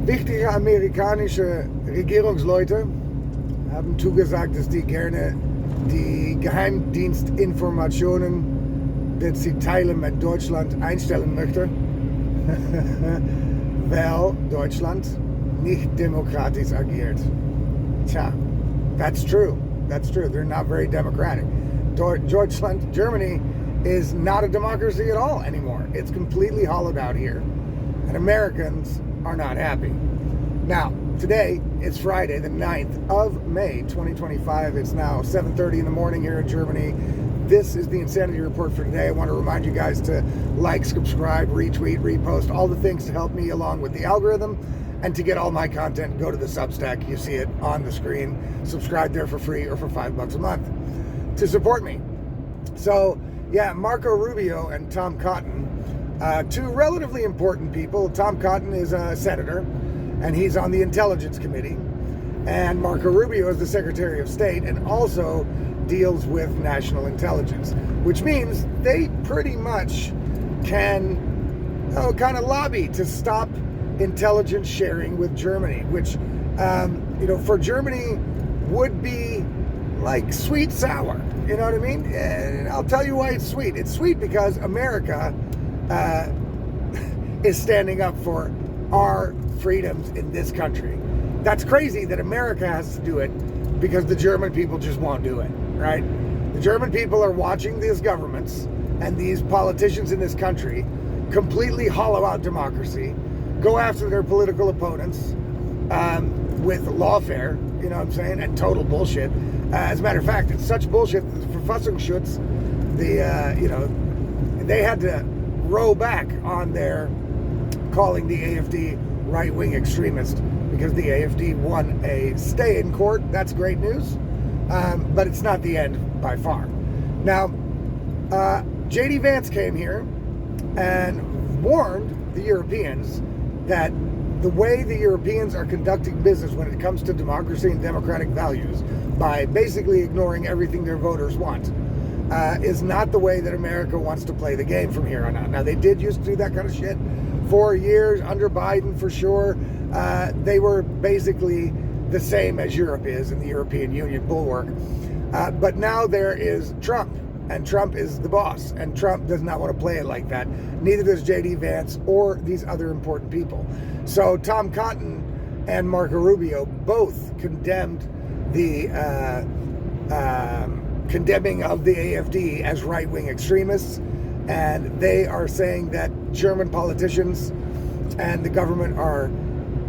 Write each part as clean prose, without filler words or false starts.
Wichtige amerikanische Regierungsleute haben zugesagt, dass die gerne die Geheimdienstinformationen, die sie teilen mit Deutschland, einstellen möchte, weil Deutschland nicht demokratisch agiert. Tja, that's true. That's true. They're not very democratic. Deutschland, Germany is not a democracy at all anymore. It's completely hollowed out here, and Americans are not happy. Now, today, it's Friday, the 9th of May, 2025. It's now 7:30 in the morning here in Germany. This is the Insanity Report for today. I want to remind you guys to like, subscribe, retweet, repost, all the things to help me along with the algorithm. And to get all my content, go to the Substack. You see it on the screen. Subscribe there for free or for $5 a month to support me. So, yeah, Marco Rubio and Tom Cotton, two relatively important people. Tom Cotton is a senator, and he's on the Intelligence Committee. And Marco Rubio is the Secretary of State and also deals with national intelligence, which means they pretty much can kind of lobby to stop intelligence sharing with Germany, which, for Germany would be like sweet sour. You know what I mean? And I'll tell you why it's sweet. It's sweet because America is standing up for our freedoms in this country. That's crazy that America has to do it because the German people just won't do it, right? The German people are watching these governments and these politicians in this country completely hollow out democracy, go after their political opponents with lawfare, you know what I'm saying, and total bullshit. As a matter of fact, it's such bullshit that the Verfassungsschutz, they had to row back on their calling the AfD right-wing extremist because the AfD won a stay in court. That's great news, but it's not the end by far. Now, J.D. Vance came here and warned the Europeans that the way the Europeans are conducting business when it comes to democracy and democratic values, by basically ignoring everything their voters want, is not the way that America wants to play the game from here on out. Now, they did used to do that kind of shit for years under Biden, for sure. They were basically the same as Europe is in the European Union bulwark. But now there is Trump, and Trump is the boss, and Trump does not want to play it like that. Neither does J.D. Vance or these other important people. So Tom Cotton and Marco Rubio both condemned the condemning of the AfD as right-wing extremists, and they are saying that German politicians and the government are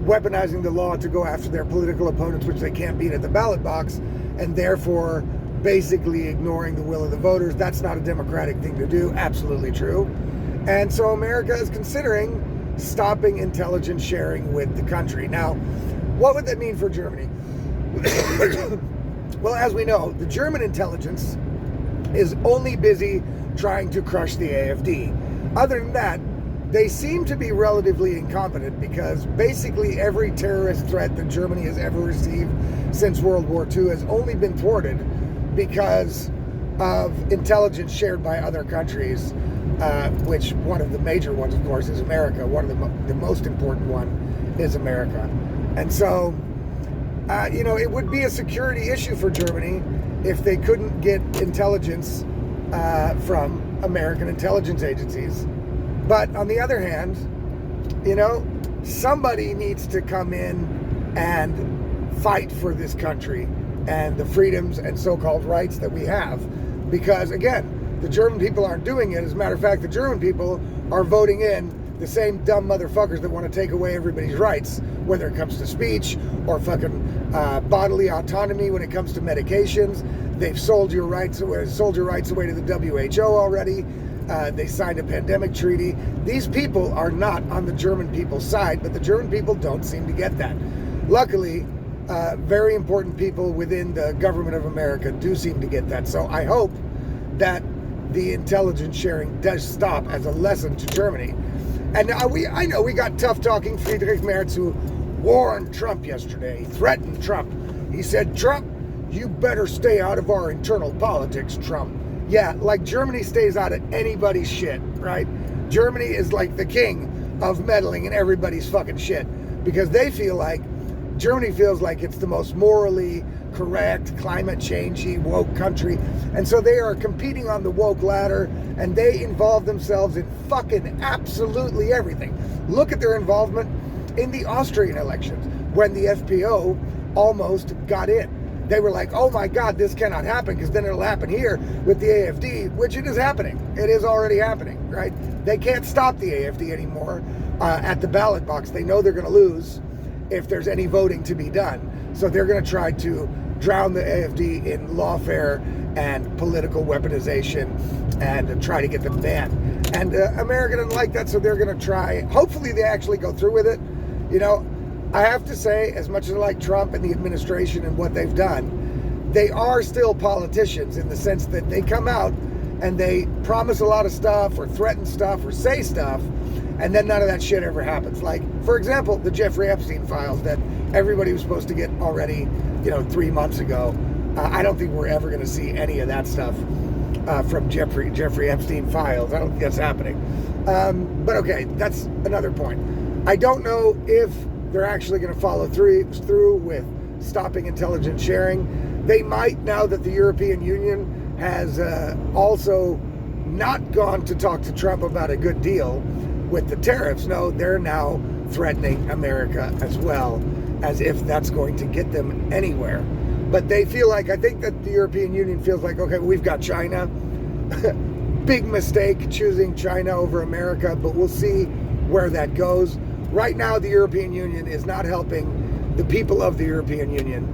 weaponizing the law to go after their political opponents, which they can't beat at the ballot box, and therefore basically ignoring the will of the voters. That's not a democratic thing to do. Absolutely true. And so America is considering stopping intelligence sharing with the country. Now, what would that mean for Germany? Well, as we know, the German intelligence is only busy trying to crush the AfD. Other than that, they seem to be relatively incompetent because basically every terrorist threat that Germany has ever received since World War II has only been thwarted because of intelligence shared by other countries, which one of the major ones, of course, is America. One of the most important one is America. And so, it would be a security issue for Germany if they couldn't get intelligence from American intelligence agencies. But on the other hand, somebody needs to come in and fight for this country and the freedoms and so-called rights that we have. Because, again, the German people aren't doing it. As a matter of fact, the German people are voting in the same dumb motherfuckers that want to take away everybody's rights, whether it comes to speech or fucking bodily autonomy when it comes to medications. They've sold your rights away to the WHO already. They signed a pandemic treaty. These people are not on the German people's side, but the German people don't seem to get that. Luckily, very important people within the government of America do seem to get that. So I hope that the intelligence sharing does stop as a lesson to Germany. And I know we got tough-talking Friedrich Merz, who warned Trump yesterday. He threatened Trump. He said, Trump, you better stay out of our internal politics, Trump. Yeah, like Germany stays out of anybody's shit, right? Germany is like the king of meddling in everybody's fucking shit. because they feel like, Germany feels like it's the most morally correct, climate changey, woke country. And so they are competing on the woke ladder, and they involve themselves in fucking absolutely everything. Look at their involvement in the Austrian elections when the FPO almost got in. They were like, oh my God, this cannot happen, because then it'll happen here with the AFD, which it is happening. It is already happening, right? They can't stop the AFD anymore at the ballot box. They know they're going to lose if there's any voting to be done. So they're going to try to drown the AFD in lawfare and political weaponization and try to get them banned. And America doesn't like that, so they're going to try. Hopefully they actually go through with it. You know, I have to say, as much as I like Trump and the administration and what they've done, they are still politicians in the sense that they come out and they promise a lot of stuff or threaten stuff or say stuff, and then none of that shit ever happens. Like, for example, the Jeffrey Epstein files that everybody was supposed to get already, 3 months ago. I don't think we're ever going to see any of that stuff from Jeffrey Epstein files. I don't think that's happening. But okay, that's another point. I don't know if they're actually going to follow through with stopping intelligence sharing. They might, now that the European Union has also not gone to talk to Trump about a good deal with the tariffs. No, they're now threatening America as well, as if that's going to get them anywhere. But they feel like, I think that the European Union feels like, okay, we've got China. Big mistake choosing China over America, but we'll see where that goes. Right now, the European Union is not helping the people of the European Union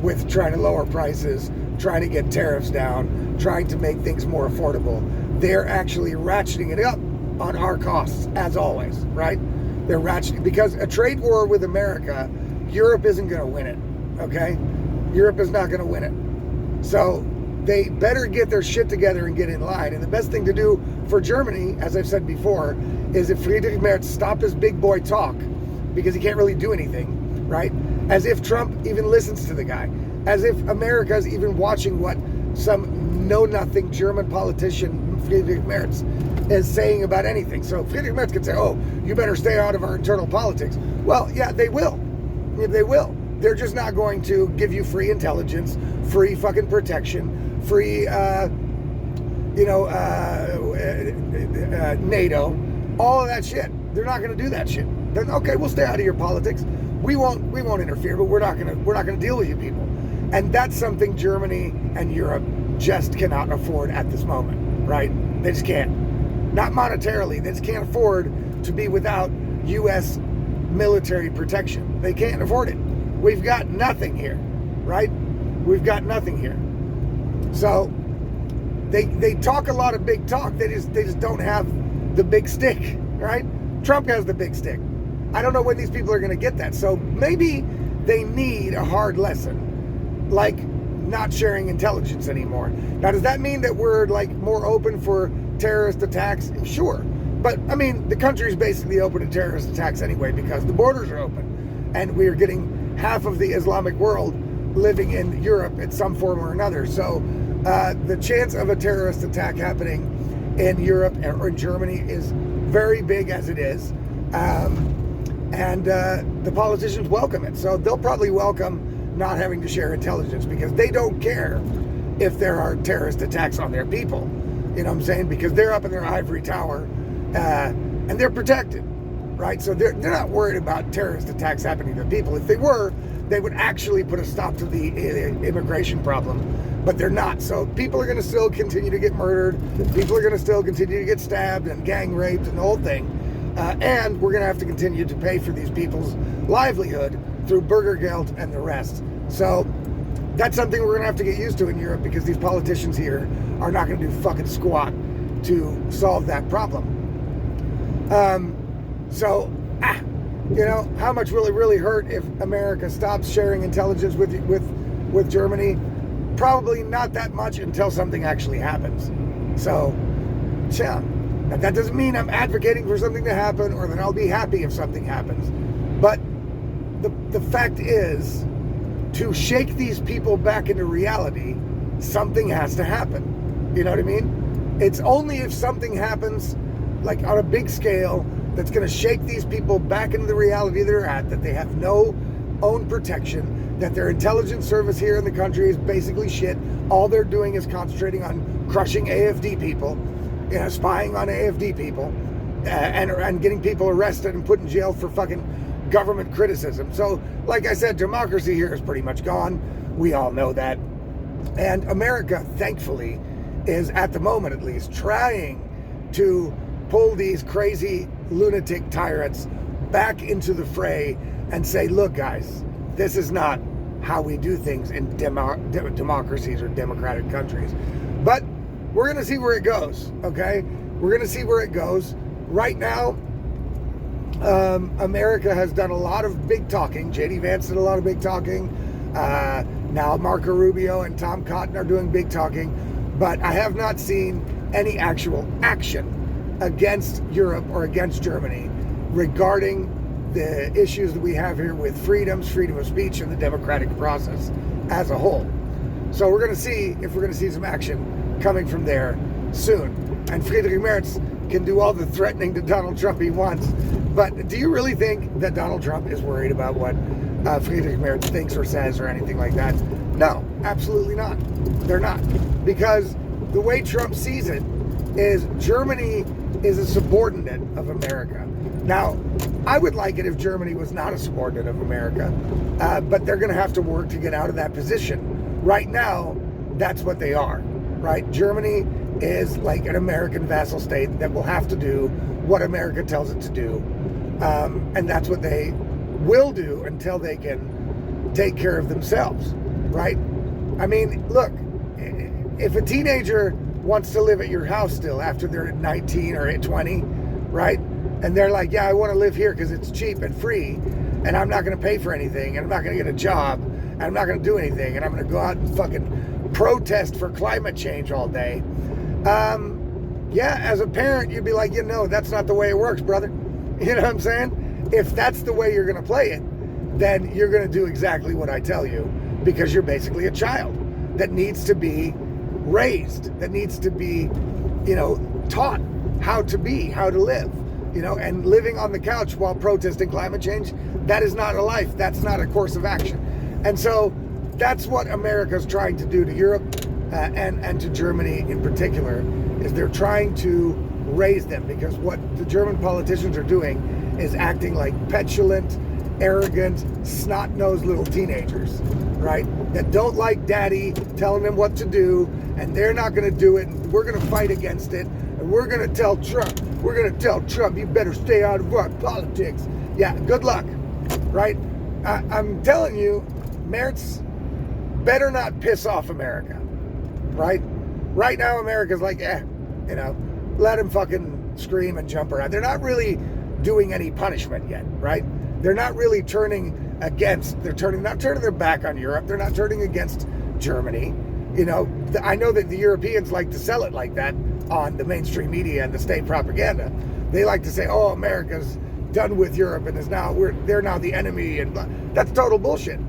with trying to lower prices, trying to get tariffs down, trying to make things more affordable. They're actually ratcheting it up on our costs, as always, right? They're ratcheting, because a trade war with America, Europe isn't going to win it, okay? Europe is not going to win it. So they better get their shit together and get in line. And the best thing to do for Germany, as I've said before, is if Friedrich Merz stop his big boy talk, because he can't really do anything, right? As if Trump even listens to the guy. As if America's even watching what some know-nothing German politician, Friedrich Merz, is saying about anything. So Friedrich Merz can say, oh, you better stay out of our internal politics. Well, yeah, they will. They will. They're just not going to give you free intelligence, free fucking protection, free, NATO, all of that shit. They're not going to do that shit. Then okay, we'll stay out of your politics. We won't interfere, but we're not going to deal with you people. And that's something Germany and Europe just cannot afford at this moment, right? They just can't. Not monetarily. They just can't afford to be without U.S. military protection. They can't afford it. We've got nothing here, right? We've got nothing here. So they talk a lot of big talk. They just don't have the big stick, right? Trump has the big stick. I don't know when these people are going to get that. So maybe they need a hard lesson, like not sharing intelligence anymore. Now, does that mean that we're like more open for terrorist attacks? Sure. But I mean, the country's basically open to terrorist attacks anyway, because the borders are open and we're getting half of the Islamic world living in Europe in some form or another. So the chance of a terrorist attack happening in Europe or in Germany is very big as it is. And the politicians welcome it. So they'll probably welcome not having to share intelligence, because they don't care if there are terrorist attacks on their people. You know what I'm saying? Because they're up in their ivory tower and they're protected, right? So they're not worried about terrorist attacks happening to people. If they were, they would actually put a stop to the immigration problem, but they're not. So people are going to still continue to get murdered. People are going to still continue to get stabbed and gang raped and the whole thing. And we're going to have to continue to pay for these people's livelihood through Bürgergeld and the rest. So that's something we're going to have to get used to in Europe, because these politicians here are not going to do fucking squat to solve that problem. How much will it really hurt if America stops sharing intelligence with Germany? Probably not that much until something actually happens. So, yeah. Now, that doesn't mean I'm advocating for something to happen or that I'll be happy if something happens. But the fact is, to shake these people back into reality, something has to happen. You know what I mean? It's only if something happens, like on a big scale, that's going to shake these people back into the reality they're at, that they have no own protection, that their intelligence service here in the country is basically shit. All they're doing is concentrating on crushing AFD people, spying on AFD people, and getting people arrested and put in jail for fucking government criticism. So, like I said, democracy here is pretty much gone. We all know that. And America, thankfully, is, at the moment at least, trying to pull these crazy lunatic tyrants back into the fray and say, look, guys, this is not how we do things in democracies or democratic countries. But we're going to see where it goes, okay? We're going to see where it goes. Right now, America has done a lot of big talking. J.D. Vance did a lot of big talking. Now Marco Rubio and Tom Cotton are doing big talking. But I have not seen any actual action against Europe or against Germany regarding the issues that we have here with freedom of speech, and the democratic process as a whole. So we're going to see if we're going to see some action coming from there soon. And Friedrich Merz can do all the threatening to Donald Trump he wants. But do you really think that Donald Trump is worried about what Friedrich Merz thinks or says or anything like that? No, absolutely not. They're not. Because the way Trump sees it is Germany is a subordinate of America. Now, I would like it if Germany was not a subordinate of America, but they're going to have to work to get out of that position. Right now, that's what they are, right? Germany is like an American vassal state that will have to do what America tells it to do, and that's what they will do until they can take care of themselves, right? I mean, look, if a teenager wants to live at your house still after they're 19 or 20, right? And they're like, yeah, I want to live here because it's cheap and free, and I'm not going to pay for anything, and I'm not going to get a job, and I'm not going to do anything, and I'm going to go out and fucking protest for climate change all day. Yeah, as a parent, you'd be like, that's not the way it works, brother. You know what I'm saying? If that's the way you're going to play it, then you're going to do exactly what I tell you, because you're basically a child that needs to be raised, that needs to be, taught how to be, how to live. And living on the couch while protesting climate change, that is not a life. That's not a course of action. And so that's what America's trying to do to Europe and to Germany in particular, is they're trying to raise them, because what the German politicians are doing is acting like petulant, arrogant, snot-nosed little teenagers, right? That don't like daddy telling them what to do, and they're not going to do it, and we're going to fight against it, and we're going to tell Trump, you better stay out of our politics. Yeah, good luck, right? I'm telling you, Merz better not piss off America, right? Right now, America's like, let him fucking scream and jump around. They're not really doing any punishment yet, right? They're not really turning not turning their back on Europe. They're not turning against Germany. I know that the Europeans like to sell it like that on the mainstream media and the state propaganda. They like to say, oh, America's done with Europe and they're now the enemy, and blah. That's total bullshit.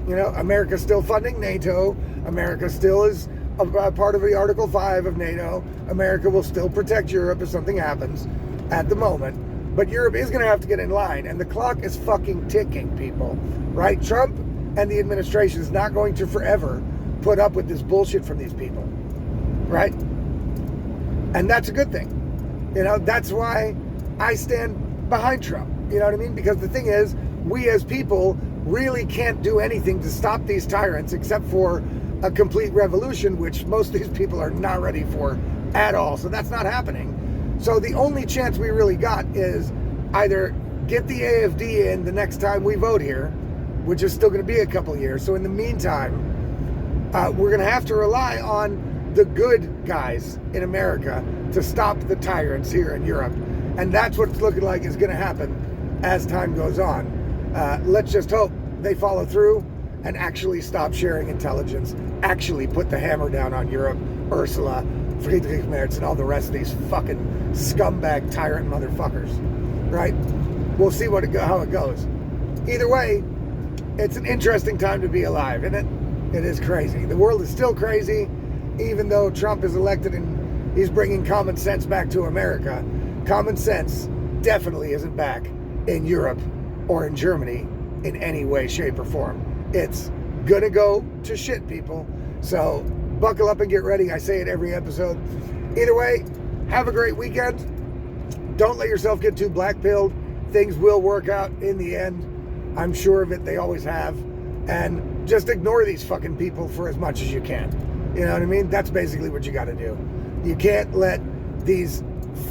America's still funding NATO. America still is a part of the Article 5 of NATO. America will still protect Europe if something happens at the moment. But Europe is going to have to get in line, and the clock is fucking ticking, people, right? Trump and the administration is not going to forever put up with this bullshit from these people, right? And that's a good thing. That's why I stand behind Trump. You know what I mean? Because the thing is, we as people really can't do anything to stop these tyrants except for a complete revolution, which most of these people are not ready for at all. So that's not happening. So the only chance we really got is either get the AFD in the next time we vote here, which is still going to be a couple years. So in the meantime, we're going to have to rely on the good guys in America to stop the tyrants here in Europe. And that's what it's looking like is going to happen as time goes on. Let's just hope they follow through and actually stop sharing intelligence, actually put the hammer down on Europe, Ursula, Friedrich Merz, and all the rest of these fucking scumbag tyrant motherfuckers, right? We'll see how it goes. Either way, it's an interesting time to be alive, isn't it? It is crazy. The world is still crazy, even though Trump is elected and he's bringing common sense back to America. Common sense definitely isn't back in Europe or in Germany in any way, shape, or form. It's gonna go to shit, people. So buckle up and get ready. I say it every episode. Either way, have a great weekend. Don't let yourself get too black-pilled. Things will work out in the end. I'm sure of it. They always have. And just ignore these fucking people for as much as you can. You know what I mean? That's basically what you got to do. You can't let these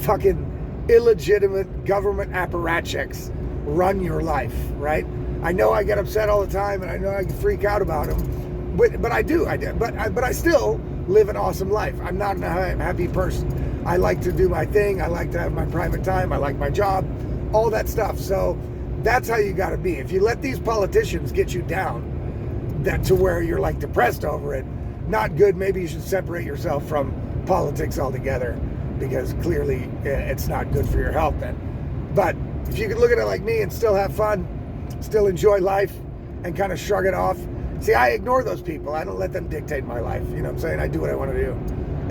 fucking illegitimate government apparatchiks run your life, right? I know I get upset all the time, and I know I can freak out about them, but I do. But I still live an awesome life. I'm not a happy person. I like to do my thing. I like to have my private time. I like my job, all that stuff. So that's how you got to be. If you let these politicians get you down, that to where you're like depressed over it, not good. Maybe you should separate yourself from politics altogether, because clearly it's not good for your health then. But if you could look at it like me and still have fun, still enjoy life, and kind of shrug it off. See, I ignore those people. I don't let them dictate my life. You know what I'm saying? I do what I want to do.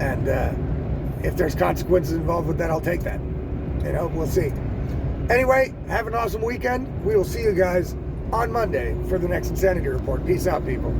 And if there's consequences involved with that, I'll take that. You know, we'll see. Anyway, have an awesome weekend. We will see you guys on Monday for the next Insanity Report. Peace out, people.